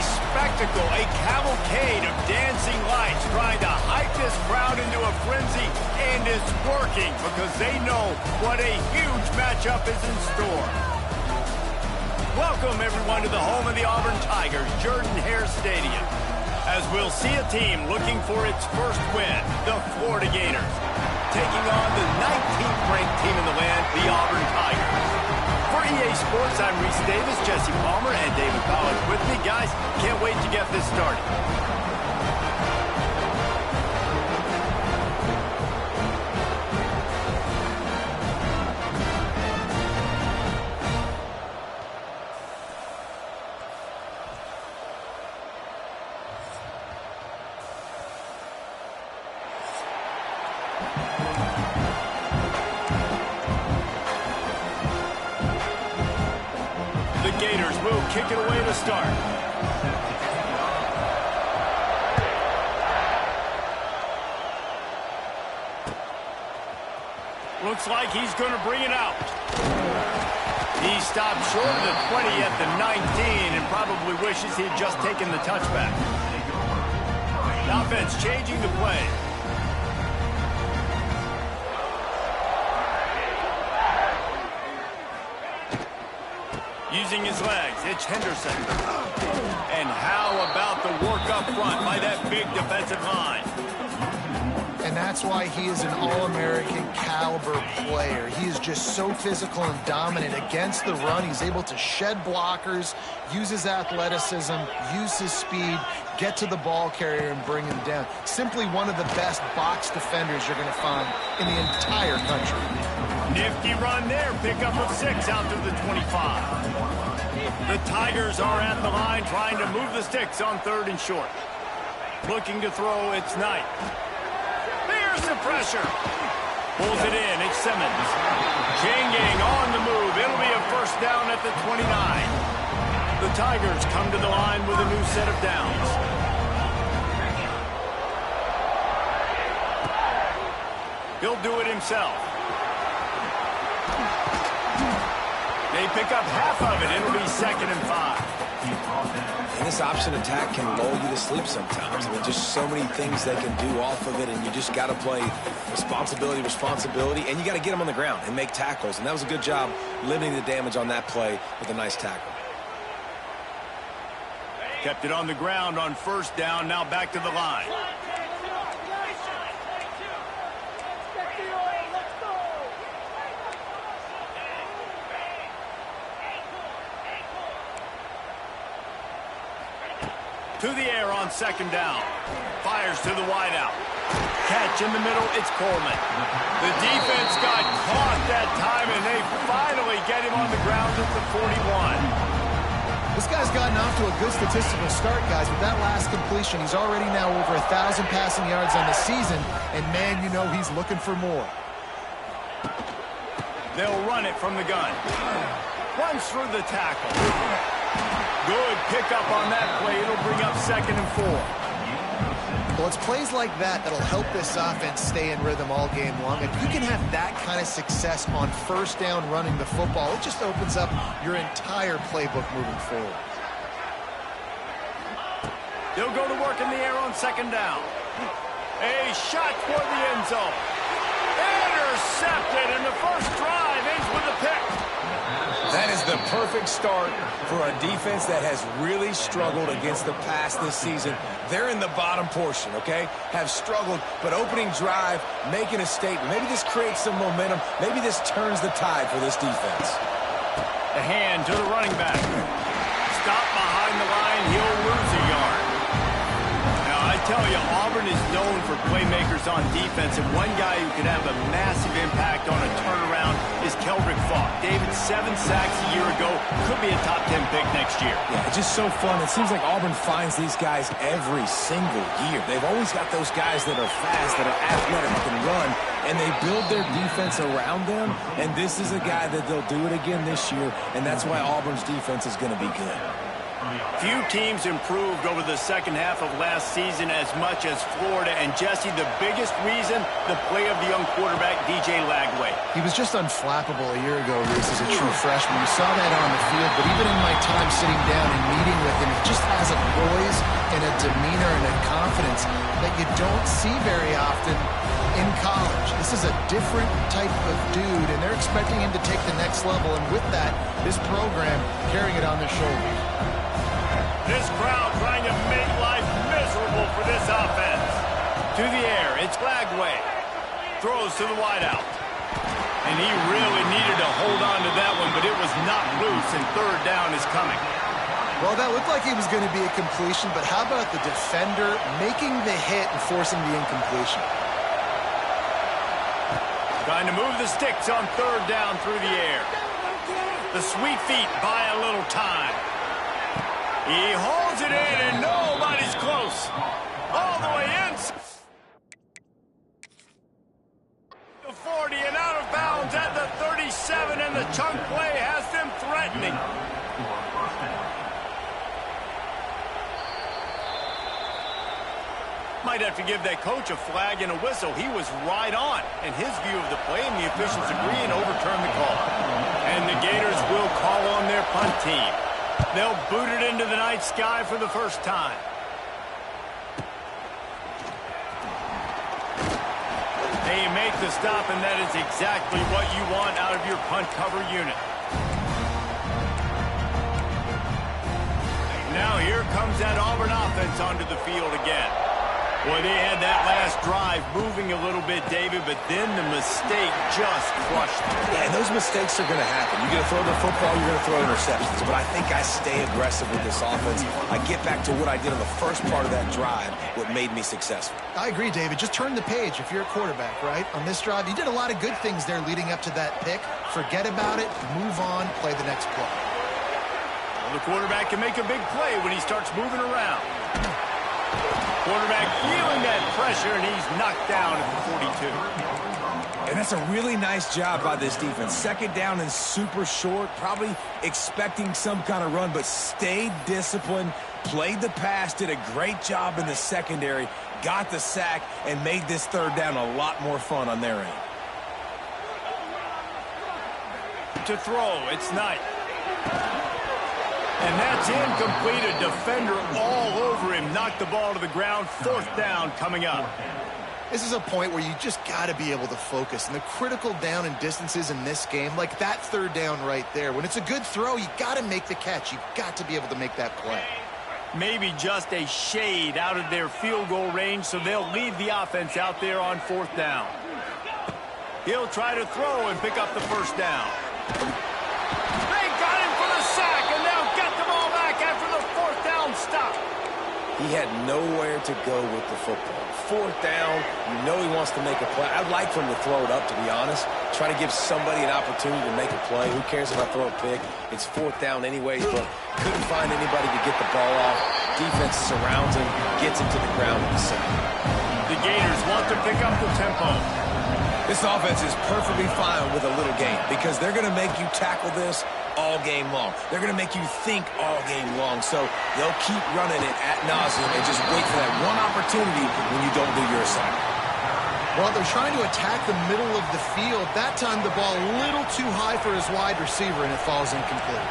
spectacle, a cavalcade of dancing lights trying to hype this crowd into a frenzy, and it's working because they know what a huge matchup is in store. Welcome, everyone, to the home of the Auburn Tigers, Jordan-Hare Stadium, as we'll see a team looking for its first win, the Florida Gators, taking on the 19th-ranked team in the land, the Auburn Tigers. For EA Sports, I'm Reese Davis, Jesse Palmer, and David Powell with me. Guys, can't wait to get this started. The Gators will kick it away to start. Looks like he's going to bring it out. He stopped short of the 20 at the 19 and probably wishes he had just taken the touchback. The offense changing the play. Using his legs, it's Henderson. And how about the work up front by that big defensive line? And that's why he is an All-American caliber player. He is just so physical and dominant against the run. He's able to shed blockers, use his athleticism, use his speed, get to the ball carrier and bring him down. Simply one of the best box defenders you're going to find in the entire country. Nifty run there, pickup of 6 out to the 25. The Tigers are at the line trying to move the sticks on 3rd and short. Looking to throw, it's Knight. There's the pressure. Pulls it in, it's Simmons. Chain gang on the move. It'll be a first down at the 29. The Tigers come to the line with a new set of downs. He'll do it himself. They pick up half of it. It'll be 2nd and 5. And this option attack can lull you to sleep sometimes. I mean, just so many things they can do off of it, and you just got to play responsibility, and you got to get them on the ground and make tackles. And that was a good job limiting the damage on that play with a nice tackle. Kept it on the ground on 1st down. Now back to the line. To the air on 2nd down. Fires to the wideout. Catch in the middle, it's Coleman. The defense got caught that time, and they finally get him on the ground at the 41. This guy's gotten off to a good statistical start, guys. With that last completion, he's already now over 1,000 passing yards on the season, and man, you know he's looking for more. They'll run it from the gun. Runs through the tackle. Good pickup on that play. It'll bring up 2nd and 4. Well, it's plays like that that'll help this offense stay in rhythm all game long. If you can have that kind of success on 1st down running the football, it just opens up your entire playbook moving forward. They'll go to work in the air on 2nd down. A shot for the end zone. Intercepted, and the first drive ends with a pick. That is the perfect start for a defense that has really struggled against the pass this season. They're in the bottom portion, okay? Have struggled, but opening drive, making a statement. Maybe this creates some momentum. Maybe this turns the tide for this defense. The hand to the running back. Stop behind the line. He'll lose a yard. Now, I tell you, Auburn is known for playmakers on defense, and one guy who could have a massive impact on a turnaround is Keldrick Falk. David, 7 sacks a year ago, could be a top 10 pick next year. Yeah, it's just so fun. It seems like Auburn finds these guys every single year. They've always got those guys that are fast, that are athletic, that can run, and they build their defense around them, and this is a guy that they'll do it again this year, and that's why Auburn's defense is going to be good. Few teams improved over the second half of last season as much as Florida. And, Jesse, the biggest reason, the play of the young quarterback, DJ Lagway. He was just unflappable a year ago, Reese, as a true freshman. You saw that on the field, but even in my time sitting down and meeting with him, he just has a poise and a demeanor and a confidence that you don't see very often in college. This is a different type of dude, and they're expecting him to take the next level, and with that, this program carrying it on their shoulders. This crowd trying to make life miserable for this offense. To the air, it's Lagway. Throws to the wideout. And he really needed to hold on to that one, but it was not loose, and third down is coming. Well, that looked like he was going to be a completion, but how about the defender making the hit and forcing the incompletion? Trying to move the sticks on third down through the air. The sweet feet buy a little time. He holds it in, and nobody's close. All the way in. The 40 and out of bounds at the 37, and the chunk play has them threatening. Might have to give that coach a flag and a whistle. He was right on in his view of the play, and the officials agree and overturn the call. And the Gators will call on their punt team. They'll boot it into the night sky for the first time. They make the stop, and that is exactly what you want out of your punt cover unit. Now here comes that Auburn offense onto the field again. Boy, they had that last drive moving a little bit, David, but then the mistake just crushed them. Yeah, and those mistakes are going to happen. You're going to throw the football, you're going to throw interceptions. But I think I stay aggressive with this offense. I get back to what I did on the first part of that drive, what made me successful. I agree, David. Just turn the page if you're a quarterback, right? On this drive, you did a lot of good things there leading up to that pick. Forget about it, move on, play the next play. Well, the quarterback can make a big play when he starts moving around. Quarterback feeling that pressure, and he's knocked down at the 42. And that's a really nice job by this defense. Second down and super short, probably expecting some kind of run, but stayed disciplined, played the pass, did a great job in the secondary, got the sack, and made this third down a lot more fun on their end. To throw, it's Knight. And that's incomplete. A defender all over him. Knocked the ball to the ground. Fourth down coming up. This is a point where you just got to be able to focus. And the critical down and distances in this game, like that third down right there, when it's a good throw, you got to make the catch. You got to be able to make that play. Maybe just a shade out of their field goal range, so they'll leave the offense out there on fourth down. He'll try to throw and pick up the first down. They got him for the sack, and they'll get the ball back after the fourth down stop. He had nowhere to go with the football. Fourth down, you know he wants to make a play. I'd like for him to throw it up, to be honest. Try to give somebody an opportunity to make a play. Who cares if I throw a pick? It's fourth down anyways, but couldn't find anybody to get the ball off. Defense surrounds him, gets him to the ground with the sack. The Gators want to pick up the tempo. This offense is perfectly fine with a little game because they're going to make you tackle this all game long. They're going to make you think all game long. So they'll keep running it ad nauseum and just wait for that one opportunity when you don't do your assignment. Well, they're trying to attack the middle of the field. That time the ball a little too high for his wide receiver, and it falls incomplete.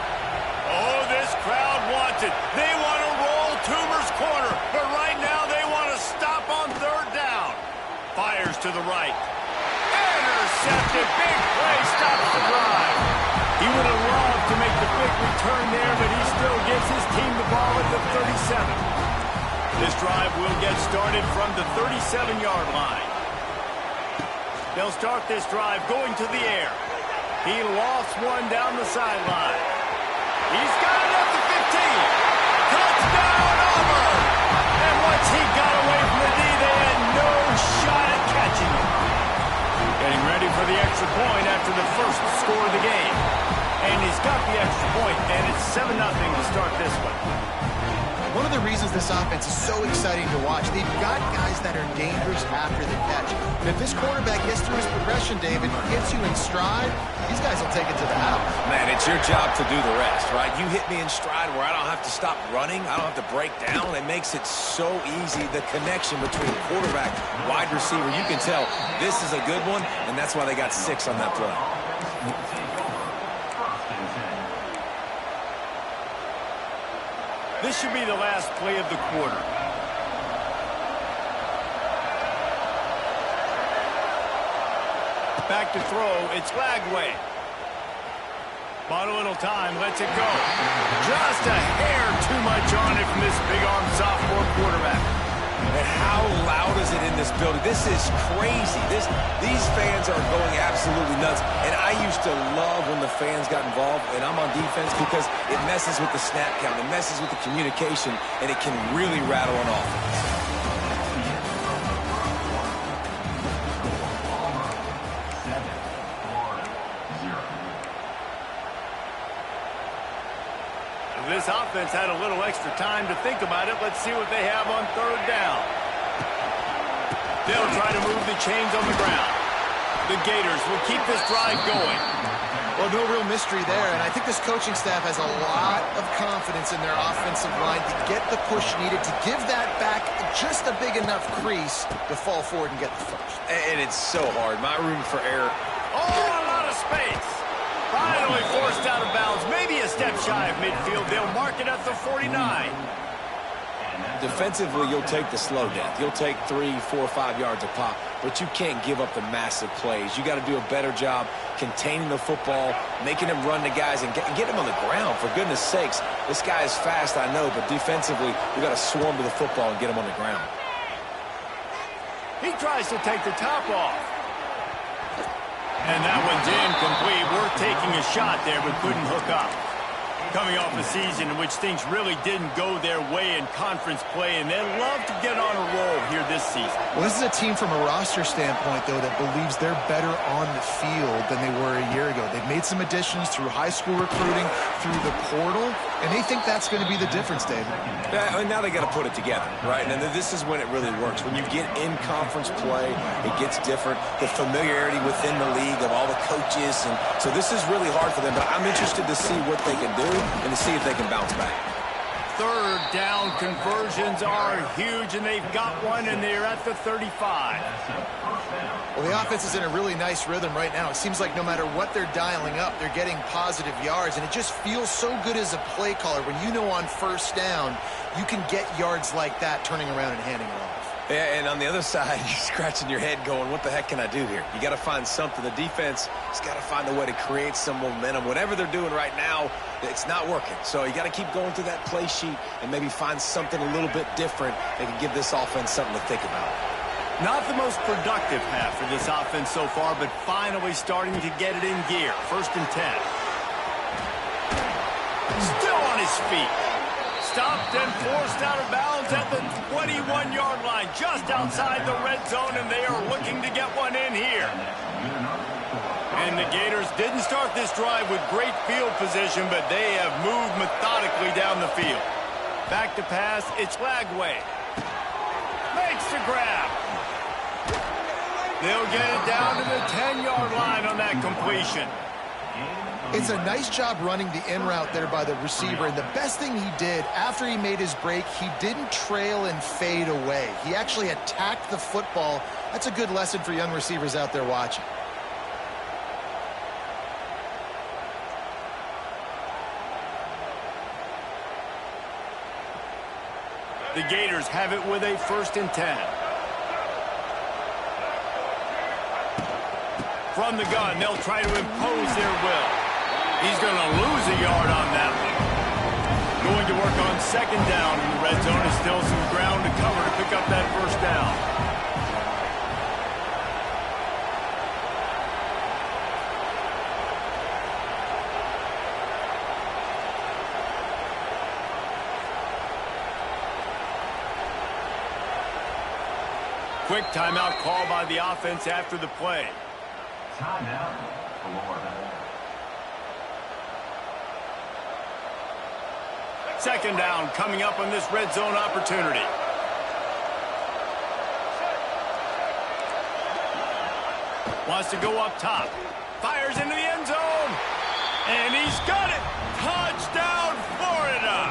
Oh, this crowd wants it. They want to roll Toomer's corner, but right now they want to stop on third down. Fires to the right. Intercepted. Big play stops the drive. He would have loved to make the big return there, but he still gives his team the ball at the 37. This drive will get started from the 37-yard line. They'll start this drive going to the air. He lost one down the sideline. He's got it up to 15. Touchdown, Auburn! And once he got away from the D, they had no shot at catching him. Getting ready for the extra point after the first score of the game. And he's got the extra point, and it's 7-0 to start this one. One of of the reasons this offense is so exciting to watch. They've got guys that are dangerous after the catch. And if this quarterback gets through his progression, David, gets you in stride, these guys will take it to the house. Man, it's your job to do the rest, right? You hit me in stride where I don't have to stop running. I don't have to break down. It makes it so easy. The connection between quarterback, wide receiver, you can tell this is a good one, and that's why they got 6 on that play. This should be the last play of the quarter. Back to throw. It's Lagway. Bought a little time. Lets it go. Just a hair too much on it from this big-arm sophomore quarterback. And how loud is it in this building? This is crazy. These fans are going absolutely nuts. And I used to love when the fans got involved, and I'm on defense because it messes with the snap count. It messes with the communication, and it can really rattle an offense. This offense had a little extra time to think about it. Let's see what they have on 3rd down. They'll try to move the chains on the ground. The Gators will keep this drive going. Well, no real mystery there, and I think this coaching staff has a lot of confidence in their offensive line to get the push needed, to give that back just a big enough crease to fall forward and get the first. And it's so hard. My room for error. Oh, a lot of space. Finally forced out of bounds. Maybe a step shy of midfield. They'll mark it at the 49. Defensively, you'll take the slow death. You'll take 3, 4, 5 yards a pop, but you can't give up the massive plays. You got to do a better job containing the football, making him run the guys, and get him on the ground. For goodness sakes, this guy is fast, I know, but defensively, you got to swarm to the football and get him on the ground. He tries to take the top off. And that one's incomplete. Worth taking a shot there, but couldn't hook up. Coming off a season in which things really didn't go their way in conference play, and they love to get on a roll here this season. Well, this is a team from a roster standpoint, though, that believes they're better on the field than they were a year ago. They've made some additions through high school recruiting, through the portal, and they think that's going to be the difference, David. Yeah, and now they got to put it together, right? And this is when it really works. When you get in conference play, it gets different. The familiarity within the league of all the coaches, and so this is really hard for them. But I'm interested to see what they can do and to see if they can bounce back. 3rd down conversions are huge, and they've got one, and they're at the 35. Well, the offense is in a really nice rhythm right now. It seems like no matter what they're dialing up, they're getting positive yards, and it just feels so good as a play caller when you know on 1st down you can get yards like that turning around and handing it off. Yeah, and on the other side, you're scratching your head going, what the heck can I do here? You got to find something. The defense has got to find a way to create some momentum. Whatever they're doing right now, it's not working. So you got to keep going through that play sheet and maybe find something a little bit different that can give this offense something to think about. Not the most productive half for this offense so far, but finally starting to get it in gear. 1st and 10. Still on his feet. Stopped and forced out of bounds at the 21-yard line, just outside the red zone, and they are looking to get one in here. And the Gators didn't start this drive with great field position, but they have moved methodically down the field. Back to pass, it's Lagway. Makes the grab. They'll get it down to the 10-yard line on that completion. It's a nice job running the in route there by the receiver, and the best thing he did after he made his break, he didn't trail and fade away. He actually attacked the football. That's a good lesson for young receivers out there watching. The Gators have it with a 1st and 10. From the gun, they'll try to impose their will. He's going to lose a yard on that one. Going to work on 2nd down in the red zone. Is still some ground to cover to pick up that 1st down. Quick timeout call by the offense after the play. Timeout, Florida. Second down coming up on this red zone opportunity. Wants to go up top. Fires into the end zone. And he's got it. Touchdown, Florida.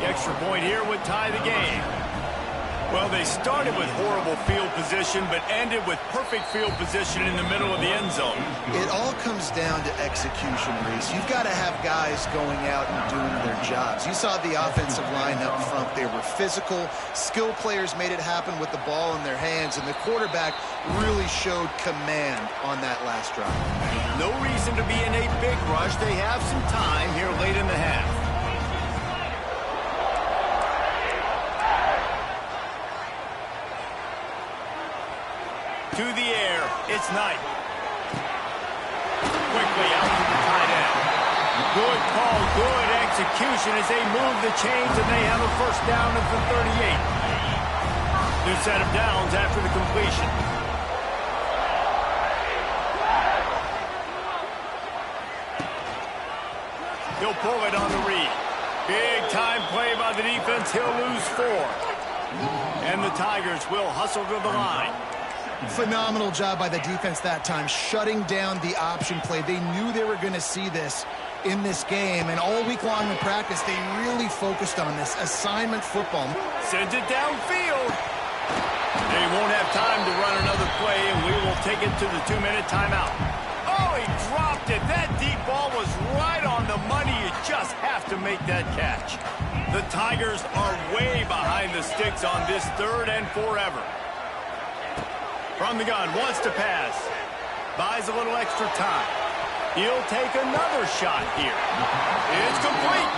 The extra point here would tie the game. Well, they started with horrible field position, but ended with perfect field position in the middle of the end zone. It all comes down to execution, Reese. You've got to have guys going out and doing their jobs. You saw the offensive line up front. They were physical. Skill players made it happen with the ball in their hands, and the quarterback really showed command on that last drive. No reason to be in a big rush. They have some time here late in the half. To the air, it's Knight. Quickly out to the tight end. Good call, good execution as they move the chains, and they have a first down at the 38. New set of downs after the completion. He'll pull it on the read. Big time play by the defense. He'll lose 4. And the Tigers will hustle to the line. Phenomenal job by the defense that time, shutting down the option play. They knew they were going to see this in this game, and all week long in practice, they really focused on this assignment football. Sends it downfield. They won't have time to run another play, and we will take it to the 2-minute timeout. Oh, he dropped it. That deep ball was right on the money. You just have to make that catch. The Tigers are way behind the sticks on this 3rd and forever. From the gun, wants to pass. Buys a little extra time. He'll take another shot here. It's complete.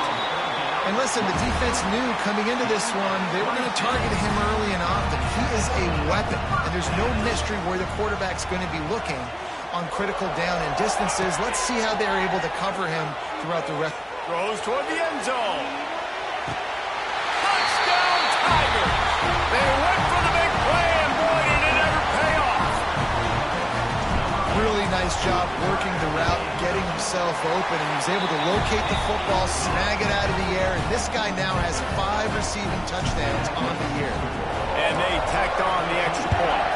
And listen, the defense knew coming into this one, they were going to target him early and often. He is a weapon, and there's no mystery where the quarterback's going to be looking on critical down and distances. Let's see how they're able to cover him throughout the rest. Throws toward the end zone. Touchdown, Tigers. They went for the big play, and boy, did it ever pay off. Really nice job working the route, getting himself open, and he was able to locate the football, snag it out of the air, and this guy now has 5 receiving touchdowns on the year. And they tacked on the extra point.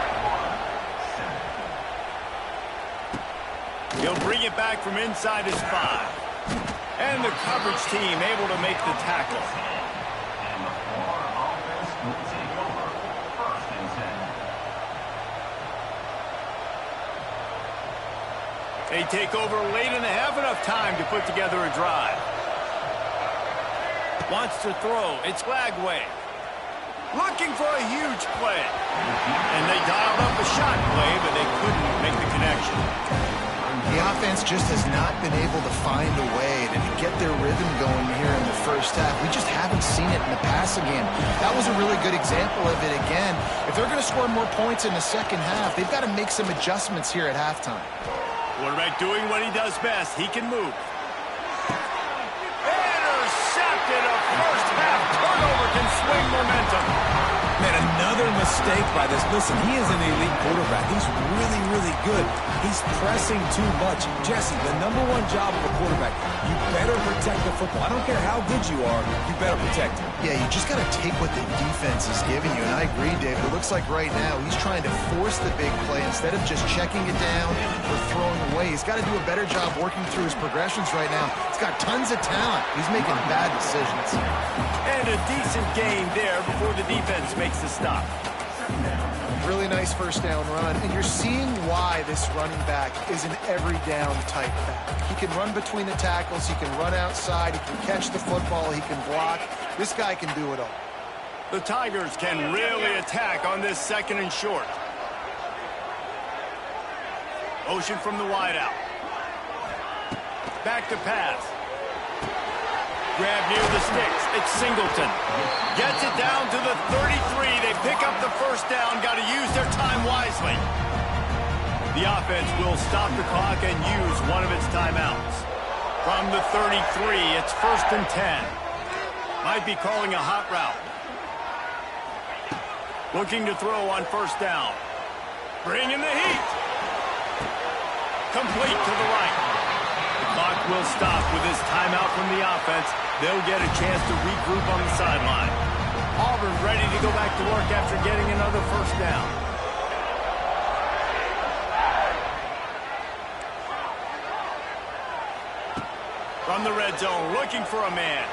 He'll bring it back from inside his 5. And the coverage team able to make the tackle. And the Florida offense will take over 1st and 10. They take over late in the half, enough time to put together a drive. Wants to throw. It's Lagway. Looking for a huge play. And they dialed up a shot play, but they couldn't make the connection. The offense just has not been able to find a way to get their rhythm going here in the first half. We just haven't seen it in the passing game. That was a really good example of it again. If they're going to score more points in the second half, they've got to make some adjustments here at halftime. Quarterback doing what he does best. He can move. Intercepted. A first half turnover can swing momentum. Man, another mistake by this. Listen, he is an elite quarterback. He's really, really good. He's pressing too much. Jesse, the #1 job of a quarterback, you better protect the football. I don't care how good you are, you better protect it. Yeah, you just got to take what the defense is giving you. And I agree, Dave. It looks like right now he's trying to force the big play instead of just checking it down or throwing away. He's got to do a better job working through his progressions right now. He's got tons of talent. He's making bad decisions. And a decent gain there before the defense makes the stop. Really nice first down run, and you're seeing why this running back is an every down type back. He can run between the tackles, he can run outside, he can catch the football, he can block. This guy can do it all. The Tigers can really attack on this 2nd and short. Motion from the wideout. Back to pass. Grab near the sticks. It's Singleton. Gets it down to the 33. They pick up the first down. Got to use their time wisely. The offense will stop the clock and use one of its timeouts. From the 33, it's 1st and 10. Might be calling a hot route. Looking to throw on first down. Bring in the heat. Complete to the right. The clock will stop with this timeout from the offense. They'll get a chance to regroup on the sideline. Auburn ready to go back to work after getting another first down. From the red zone, looking for a man.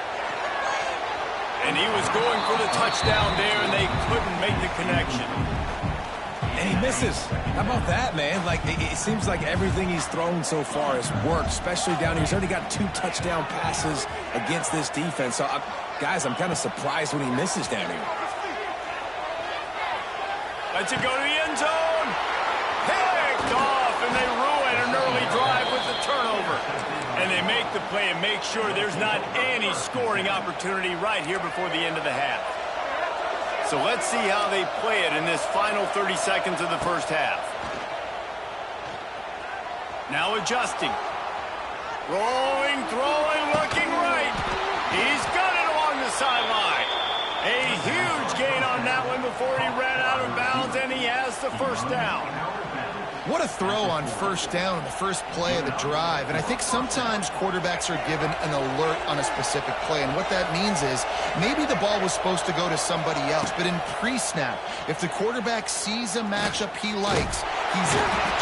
And he was going for the touchdown there, and they couldn't make the connection. And he misses. How about that, man? Like, it seems like everything he's thrown so far has worked, especially down here. He's already got 2 touchdown passes against this defense. So, guys, I'm kind of surprised when he misses down here. Lets it go to the end zone. Picked off, and they ruin an early drive with the turnover. And they make the play and make sure there's not any scoring opportunity right here before the end of the half. So let's see how they play it in this final 30 seconds of the first half. Now adjusting. Rolling, throwing, looking right. He's got it along the sideline. A huge gain on that one before he ran out of bounds, and he has the first down. What a throw on first down in the first play of the drive. And I think sometimes quarterbacks are given an alert on a specific play. And what that means is maybe the ball was supposed to go to somebody else. But in pre-snap, if the quarterback sees a matchup he likes, he's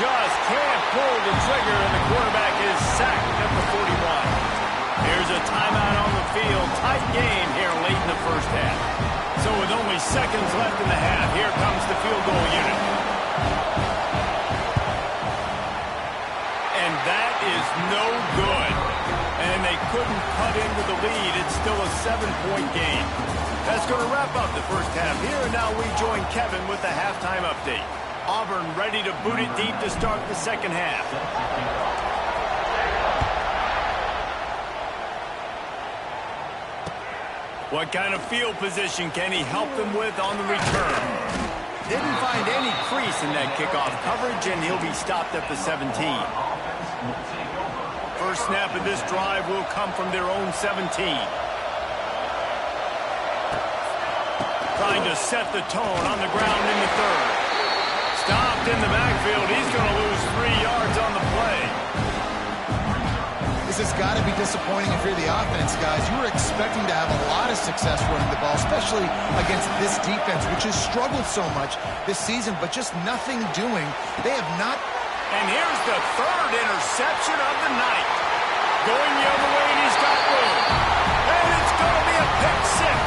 just can't pull the trigger, and the quarterback is sacked at the 41. Here's a timeout on the field. Tight game here late in the first half. So with only seconds left in the half, here comes the field goal unit. And that is no good. And they couldn't cut into the lead. It's still a 7-point game. That's going to wrap up the first half here. And now we join Kevin with the halftime update. Auburn ready to boot it deep to start the second half. What kind of field position can he help them with on the return? Didn't find any crease in that kickoff coverage, and he'll be stopped at the 17. First snap of this drive will come from their own 17. Trying to set the tone on the ground in the third. Stopped in the backfield. He's going to lose 3 yards on the play. This has got to be disappointing if you're the offense, guys. You were expecting to have a lot of success running the ball, especially against this defense, which has struggled so much this season, but just nothing doing. They have not. And here's the third interception of the night. Going the other way, and he's got room. And it's going to be a pick six.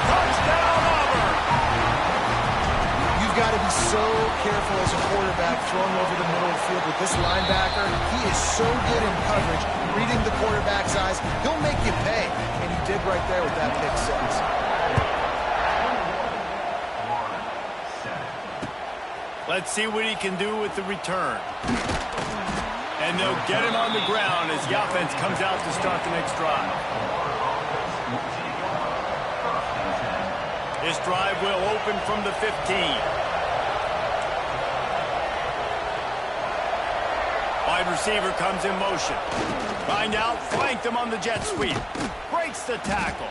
Touchdown, Auburn. You've got to be so careful as a quarterback throwing over the middle of the field with this linebacker. He is so good in coverage, reading the quarterback's eyes. He'll make you pay, and he did right there with that pick six. Let's see what he can do with the return. And they'll get him on the ground as the offense comes out to start the next drive. This drive will open from the 15. Wide receiver comes in motion. Find out, flanked him on the jet sweep. Breaks the tackle.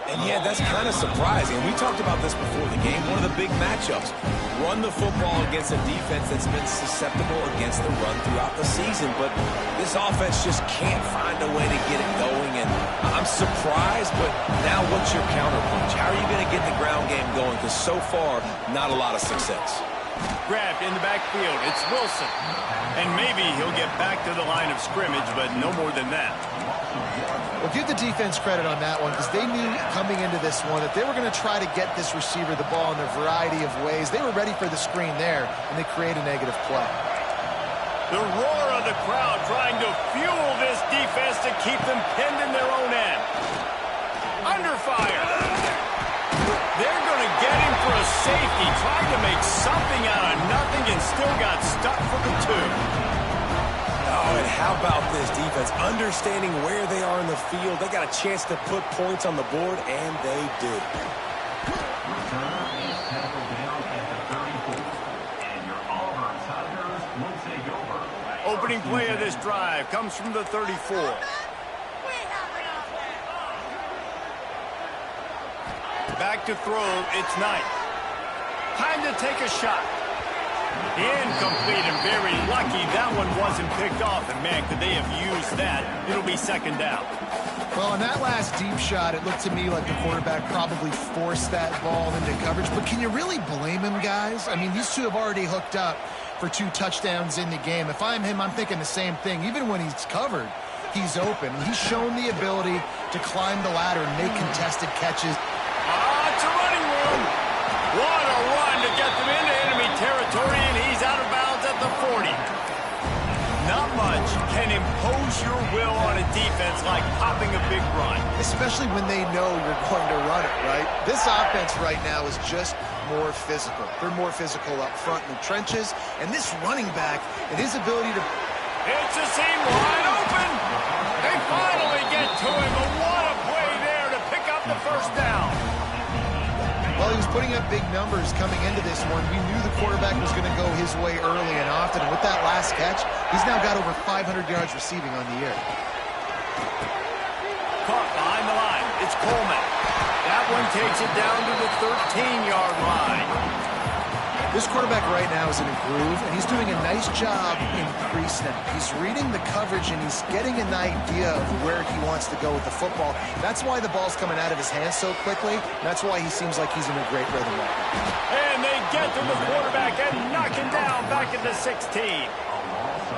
And yeah, that's kind of surprising. We talked about this before the game. One of the big matchups. Run the football against a defense that's been susceptible against the run throughout the season. But this offense just can't find a way to get it going. And I'm surprised, but now what's your counterpunch? How are you going to get the ground game going? Because so far, not a lot of success. Grabbed in the backfield. It's Wilson. And maybe he'll get back to the line of scrimmage, but no more than that. Well, give the defense credit on that one because they knew coming into this one that they were going to try to get this receiver the ball in a variety of ways. They were ready for the screen there, and they create a negative play. The roar of the crowd trying to fuel this defense to keep them pinned in their own end. Under fire. They're going to get him for a safety, trying to make something out of nothing, and still got stuck for the 2. Oh, and how about this defense? Understanding where they are in the field. They got a chance to put points on the board, and they did. Returner is tackled down at the 34. And your Auburn Tigers will take over. Opening play of this drive comes from the 34. Back to throw, it's Knight. Time to take a shot. Incomplete, and very lucky that one wasn't picked off. And, man, could they have used that? It'll be second down. Well, in that last deep shot, it looked to me like the quarterback probably forced that ball into coverage. But can you really blame him, guys? I mean, these two have already hooked up for 2 touchdowns in the game. If I'm him, I'm thinking the same thing. Even when he's covered, he's open. He's shown the ability to climb the ladder and make contested catches. It's a running room. What a run to get them into enemy territory, and he's out of bounds at the 40. Not much can impose your will on a defense like popping a big run. Especially when they know you're going to run it, right? This offense right now is just more physical. They're more physical up front in the trenches, and this running back and his ability to... It's a seam wide open. They finally get to him, but what a play there to pick up the first down. Well, he was putting up big numbers coming into this one. We knew the quarterback was going to go his way early and often, and with that last catch, he's now got over 500 yards receiving on the year. Caught behind the line. It's Coleman. That one takes it down to the 13-yard line. This quarterback right now is in a groove, and he's doing a nice job in pre-snap. He's reading the coverage, and he's getting an idea of where he wants to go with the football. That's why the ball's coming out of his hands so quickly. That's why he seems like he's in a great rhythm right now. And they get to the quarterback and knock him down back at the 16.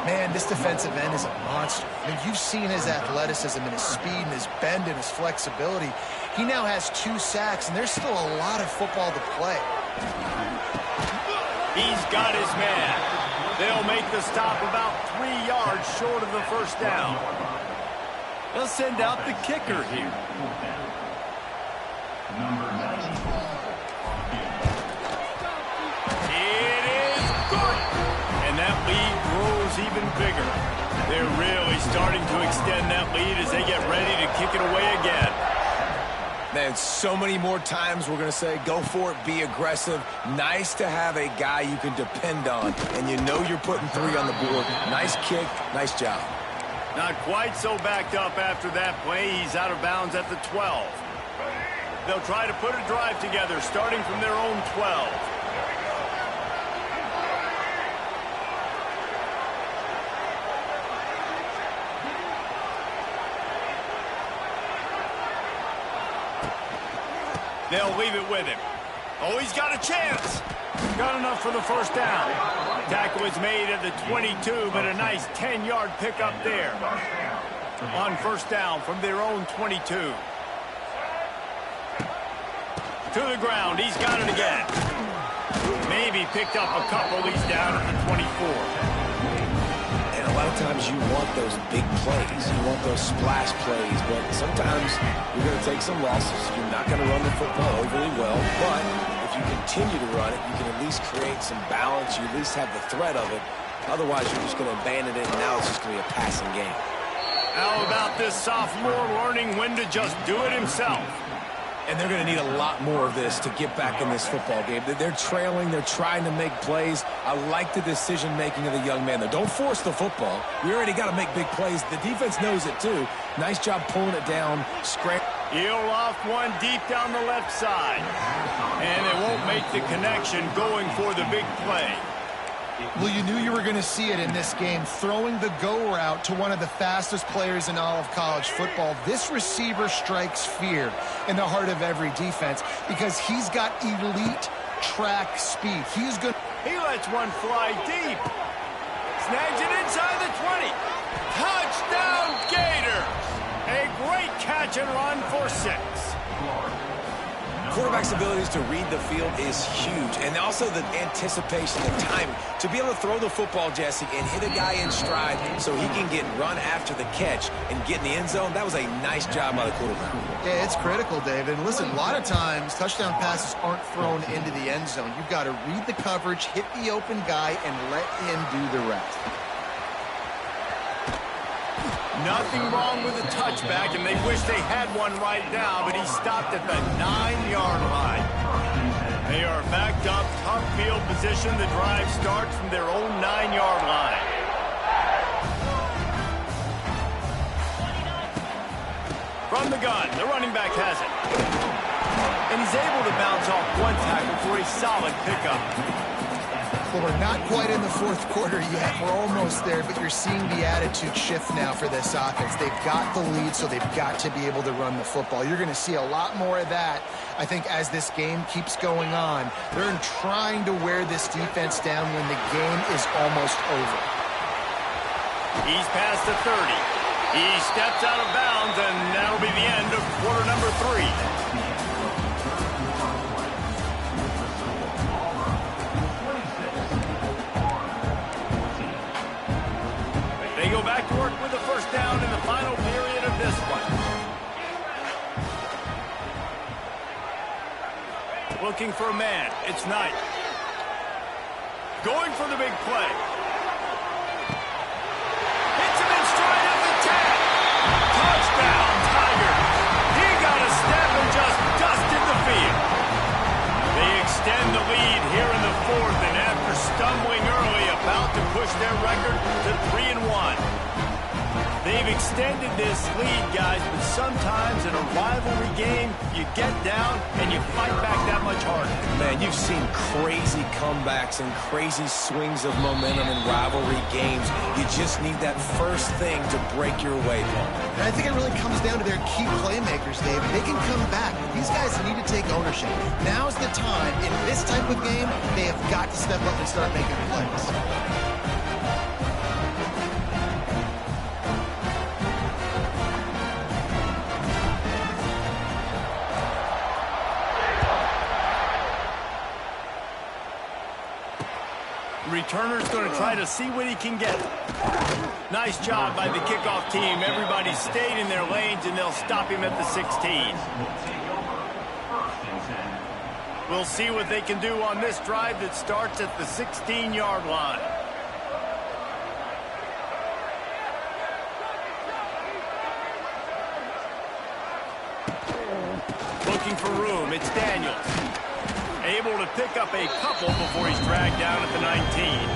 Man, this defensive end is a monster. I mean, you've seen his athleticism and his speed and his bend and his flexibility. He now has 2 sacks, and there's still a lot of football to play. He's got his man. They'll make the stop about 3 yards short of the first down. They'll send out the kicker here. It is good. And that lead grows even bigger. They're really starting to extend that lead as they get ready to kick it away again. Man, so many more times we're going to say, go for it, be aggressive. Nice to have a guy you can depend on, and you know you're putting 3 on the board. Nice kick, nice job. Not quite so backed up after that play. He's out of bounds at the 12. They'll try to put a drive together, starting from their own 12. They'll leave it with him. Oh, he's got a chance. Got enough for the first down. Tackle was made at the 22, but a nice 10-yard pickup there. On first down from their own 22. To the ground. He's got it again. Maybe picked up a couple. He's down at the 24. And a lot of times you want those big plays. You want those splash plays, but sometimes you're going to take some losses. You're not going to run the football overly well, but if you continue to run it, you can at least create some balance. You at least have the threat of it. Otherwise, you're just going to abandon it, and now it's just going to be a passing game. How about this sophomore learning when to just do it himself? And they're going to need a lot more of this to get back in this football game. They're trailing. They're trying to make plays. I like the decision-making of the young man, though. Don't force the football. We already got to make big plays. The defense knows it, too. Nice job pulling it down. He'll loft one deep down the left side. And they won't make the connection going for the big play. Well, you knew you were going to see it in this game, throwing the go route to one of the fastest players in all of college football. This receiver strikes fear in the heart of every defense because he's got elite track speed. He's good. He lets one fly deep. Snags it inside the 20. Touchdown, Gators! A great catch and run for 6. Quarterback's abilities to read the field is huge, and also the anticipation, the timing. To be able to throw the football, Jesse, and hit a guy in stride so he can get run after the catch and get in the end zone, that was a nice job by the quarterback. Yeah, it's critical, David. And listen, a lot of times touchdown passes aren't thrown into the end zone. You've got to read the coverage, hit the open guy, and let him do the rest. Nothing wrong with a touchback, and they wish they had one right now, but he stopped at the 9-yard line. They are backed up, tough field position. The drive starts from their own 9-yard line. From the gun, the running back has it. And he's able to bounce off one tackle for a solid pickup. Well, we're not quite in the fourth quarter yet. We're almost there, but you're seeing the attitude shift now for this offense. They've got the lead, so they've got to be able to run the football. You're going to see a lot more of that, I think, as this game keeps going on. They're trying to wear this defense down when the game is almost over. He's past the 30. He steps out of bounds, and that'll be the end of quarter number 3. They go back to work with the first down in the final period of this one. Looking for a man. It's Knight. Going for the big play. Hits him in stride at the 10. Touchdown, Tigers. He got a step and just dusted the field. They extend the lead here in the fourth, and after stumbling early, about to push their record to 3-1. They've extended this lead, guys, but sometimes in a rivalry game, you get down and you fight back that much harder. Man, you've seen crazy comebacks and crazy swings of momentum in rivalry games. You just need that first thing to break your way, Paul. And I think it really comes down to their key playmakers, Dave. They can come back. These guys need to take ownership. Now's the time. In this type of game, they have got to step up and start making plays. Returner's going to try to see what he can get. Nice job by the kickoff team. Everybody stayed in their lanes, and they'll stop him at the 16. We'll see what they can do on this drive that starts at the 16-yard line. Looking for room. It's Daniels. Able to pick up a couple before he's dragged down at the 19.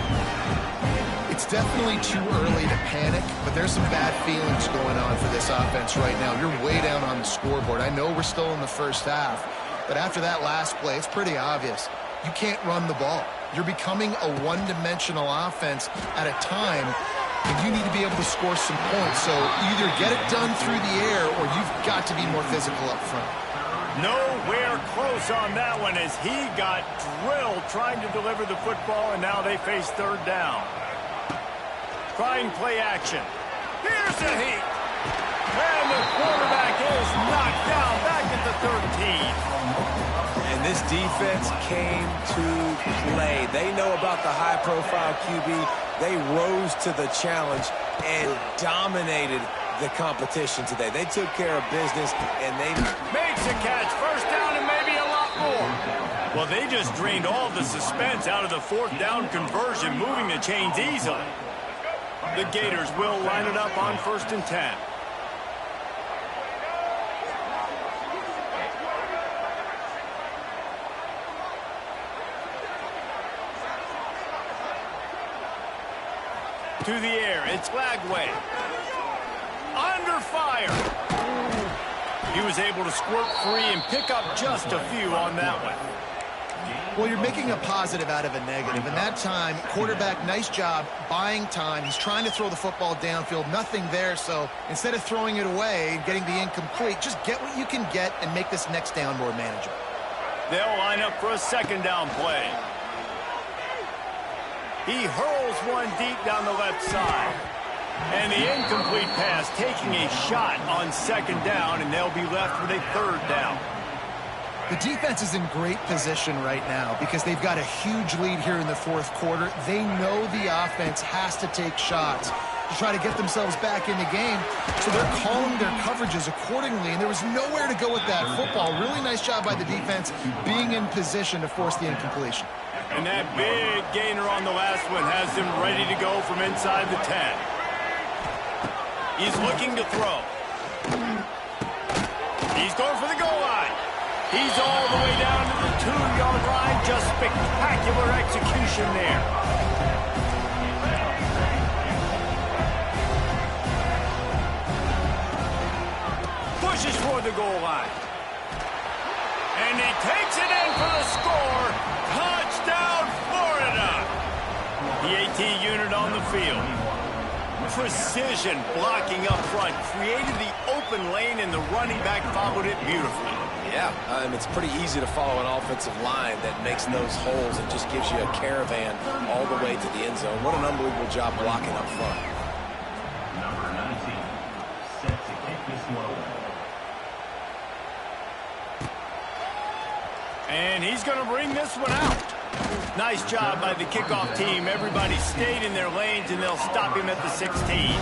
It's definitely too early to panic, but there's some bad feelings going on for this offense right now. You're way down on the scoreboard. I know we're still in the first half, but after that last play, it's pretty obvious. You can't run the ball. You're becoming a one-dimensional offense at a time, and you need to be able to score some points. So either get it done through the air, or you've got to be more physical up front. Nowhere close on that one as he got drilled trying to deliver the football, and now they face third down. Trying play action. Here's a heat. And the quarterback is knocked down back at the 13. And this defense came to play. They know about the high-profile QB. They rose to the challenge and dominated the competition today. They took care of business, and they makes a catch. First down and maybe a lot more. Well, they just drained all the suspense out of the fourth down conversion, moving the chains easily. The Gators will line it up on 1st and 10. To the air, it's Lagway. Under fire. He was able to squirt free and pick up just a few on that one. Well, you're making a positive out of a negative. And that time, quarterback, nice job buying time. He's trying to throw the football downfield. Nothing there. So instead of throwing it away and getting the incomplete, just get what you can get and make this next down more manageable. They'll line up for a second down play. He hurls one deep down the left side. And the incomplete pass taking a shot on second down, and they'll be left with a third down. The defense is in great position right now because they've got a huge lead here in the fourth quarter. They know the offense has to take shots to try to get themselves back in the game, so they're calling their coverages accordingly, and there was nowhere to go with that football. Really nice job by the defense being in position to force the incompletion. And that big gainer on the last one has them ready to go from inside the 10. He's looking to throw. He's going for the goal line. He's all the way down to the 2-yard line. Just spectacular execution there. Pushes toward the goal line. And he takes it in for the score. Touchdown, Florida. PAT unit on the field. Precision blocking up front. Created the open lane, and the running back followed it beautifully. Yeah, it's pretty easy to follow an offensive line that makes those holes and just gives you a caravan all the way to the end zone. What an unbelievable job blocking up front. Number 19, set to kick this one away. And he's going to bring this one out. Nice job by the kickoff team. Everybody stayed in their lanes, and they'll stop him at the 16.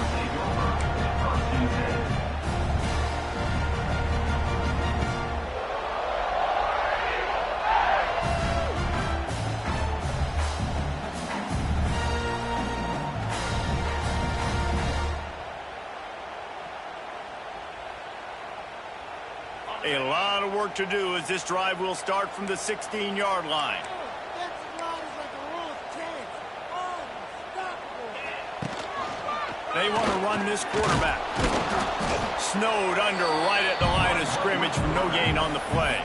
A lot of work to do as this drive will start from the 16-yard line. They want to run this quarterback. Snowed under right at the line of scrimmage from no gain on the play.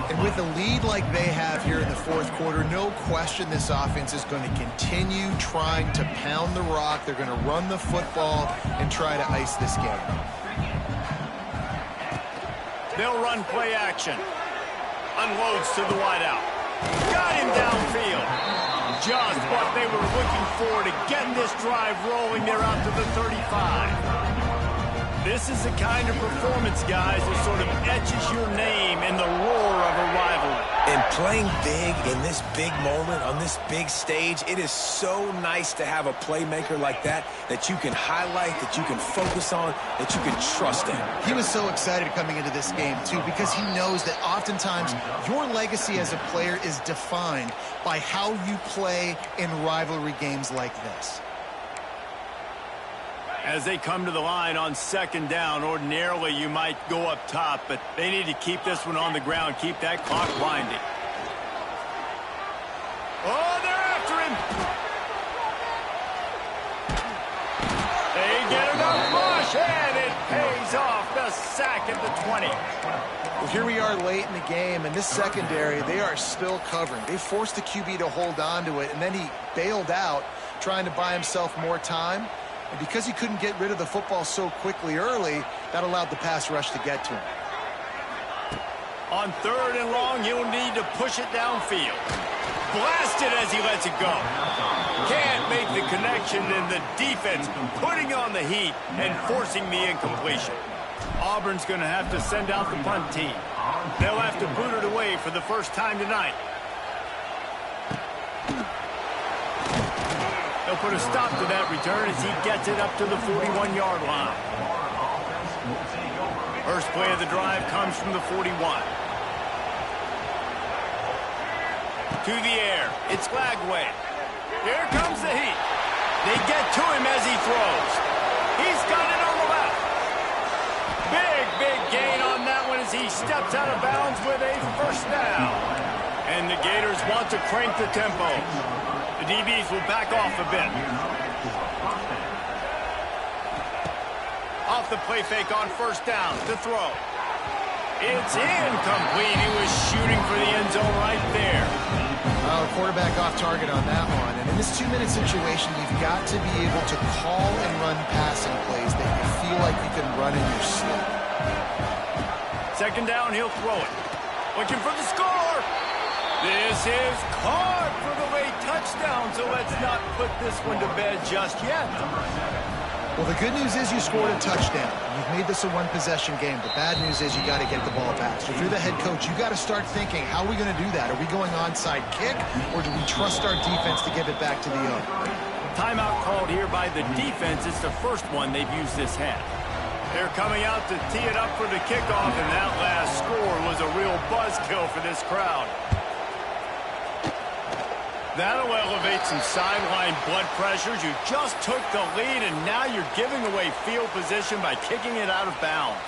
And with a lead like they have here in the fourth quarter, no question this offense is going to continue trying to pound the rock. They're going to run the football and try to ice this game. They'll run play action. Unloads to the wideout. Got him downfield. Just what they were looking for to get this drive rolling. They're out to the 35. This is the kind of performance, guys, that sort of etches your name in the roar of a rivalry. And playing big in this big moment, on this big stage, it is so nice to have a playmaker like that you can highlight, that you can focus on, that you can trust in. He was so excited coming into this game, too, because he knows that oftentimes your legacy as a player is defined by how you play in rivalry games like this. As they come to the line on second down, ordinarily you might go up top, but they need to keep this one on the ground, keep that clock winding. Oh, they're after him. They get enough push, and it pays off. The sack at the 20. Well, here we are late in the game, and this secondary, they are still covering. They forced the QB to hold on to it, and then he bailed out, trying to buy himself more time. And because he couldn't get rid of the football so quickly early, that allowed the pass rush to get to him. On third and long, he'll need to push it downfield. Blasted as he lets it go. Can't make the connection, and the defense putting on the heat and forcing the incompletion. Auburn's going to have to send out the punt team. They'll have to boot it away for the first time tonight. They'll put a stop to that return as he gets it up to the 41-yard line. First play of the drive comes from the 41. To the air. It's Lagway. Here comes the heat. They get to him as he throws. He's got it on the left. Big gain on that one as he steps out of bounds with a first down. And the Gators want to crank the tempo. The DBs will back off a bit. Off the play fake on first down to throw. It's incomplete. He was shooting for the end zone right there. Quarterback off target on that one. And in this 2-minute situation, you've got to be able to call and run passing plays that you feel like you can run in your sleep. Second down, he'll throw it. Looking for the score. This is caught for the late touchdown, so let's not put this one to bed just yet. Well, the good news is you scored a touchdown. You've made this a one-possession game. The bad news is you got to get the ball back. So if you're the head coach, you got to start thinking, how are we going to do that? Are we going onside kick, or do we trust our defense to give it back to the owner? Timeout called here by the defense. It's the first one they've used this half. They're coming out to tee it up for the kickoff, and that last score was a real buzzkill for this crowd. That'll elevate some sideline blood pressures. You just took the lead, and now you're giving away field position by kicking it out of bounds.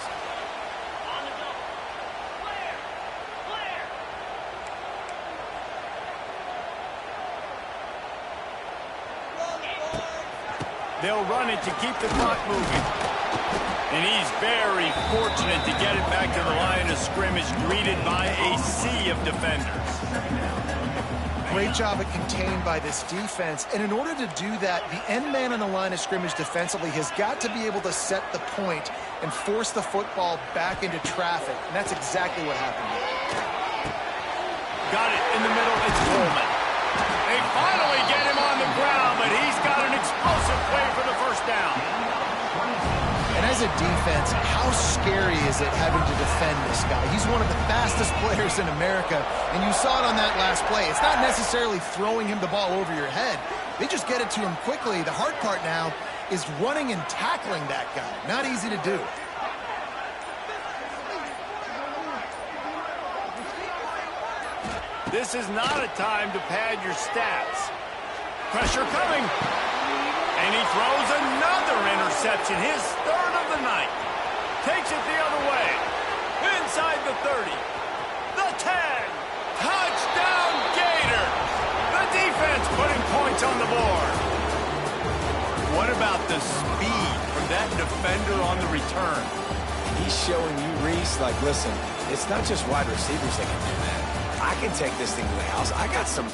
They'll run it to keep the clock moving. And he's very fortunate to get it back to the line of scrimmage, greeted by a sea of defenders. Great job at contained by this defense. And in order to do that, the end man on the line of scrimmage defensively has got to be able to set the point and force the football back into traffic. And that's exactly what happened here. Got it in the middle. It's Coleman. They finally get him on the ground, but he's got an explosive play for the first down. And as a defense, how scary is it having to defend this guy? He's one of the fastest players in America, and you saw it on that last play. It's not necessarily throwing him the ball over your head. They just get it to him quickly. The hard part now is running and tackling that guy. Not easy to do. This is not a time to pad your stats. Pressure coming. And he throws another interception, his third of the night. Takes it the other way. Inside the 30. The 10. Touchdown Gator. The defense putting points on the board. What about the speed from that defender on the return? He's showing you, Reese, like, listen, it's not just wide receivers that can do that. I can take this thing to the house. I got some